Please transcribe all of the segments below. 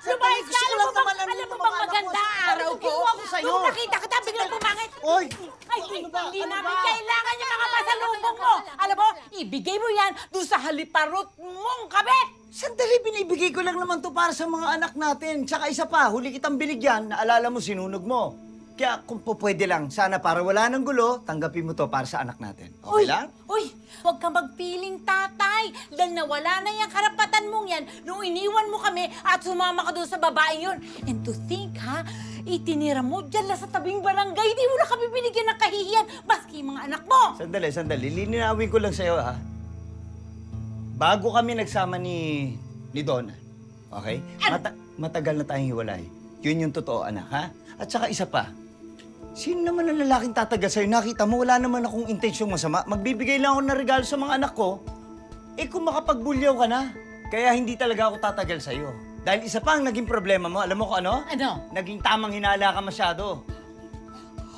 Lumayas ka! Gusto ko lang naman Alam mo bang maganda araw ko? Nung nakita kita, biglang pumangit. Oy! Ay, hindi namin kailangan yung mga pasalubong mo. Alam mo, ibigay mo yan doon sa haliparot mong kabit. Sandali, binibigay ko lang naman to para sa mga anak natin. Tsaka isa pa, huli kitang binigyan, naalala mo, sinunog mo. Kaya kung po pwede lang, sana para wala ng gulo, tanggapin mo to para sa anak natin. Okay lang? Uy, huwag ka magpiling tatay. Dahil nawala na yung karapatan mong yan nung iniwan mo kami at sumama ka doon sa babae yun. And to think, ha, itinira mo dyan lang sa tabing barangay. Di mo na kami binigyan ng kahihiyan, maski yung mga anak mo. Sandali. Lilinawin ko lang sa'yo, ha? Bago kami nagsama ni Donna, okay? Matagal na tayong hiwalay. Yun yung totoo, anak, ha? At saka isa pa, sino naman ang lalaking tatagal sa'yo? Nakita mo, wala naman akong intensyong masama. Magbibigay lang ako ng regalo sa mga anak ko. Eh kung makapagbulyaw ka na, kaya hindi talaga ako tatagal sa'yo. Dahil isa pa ang naging problema mo, alam mo kung ano? Ano? Naging tamang hinala ka masyado.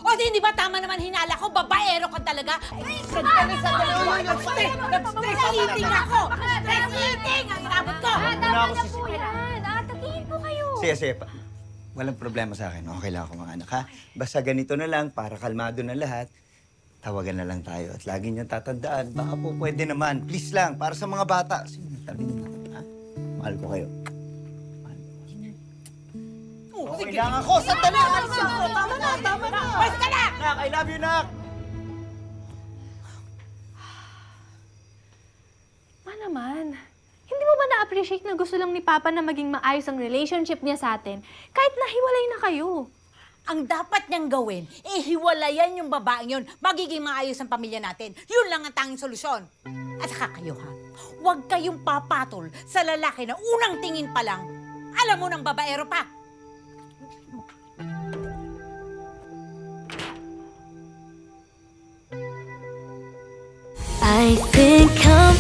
O di ba tama naman hinala ko? Babaero ka talaga? Sandali. Nag-stress eating ako! Stress eating! Ang inabot ko! Tagihin po kayo. Sige. Walang problema sa akin. Okay lang ako mga anak, ha? Basta ganito na lang, para kalmado na lahat, tawagan na lang tayo. At lagi niyang tatandaan, baka po pwede naman. Please lang, para sa mga bata. Sige, tabi niyo na, ha? Mahal ko kayo. Okay lang ako! Sandali! Tama na! Pwede ka na! Nak, I love you, Nak! Ma naman, hindi mo ba na-appreciate na gusto lang ni Papa na maging maayos ang relationship niya sa atin kahit nahiwalay na kayo? Ang dapat niyang gawin, hiwalayan yung babaeng yun. Magiging maayos ang pamilya natin. Yun lang ang tanging solusyon. At saka kayo, ha? Huwag kayong papatol sa lalaki na unang tingin pa lang, alam mo ng babaero pa. I think I'm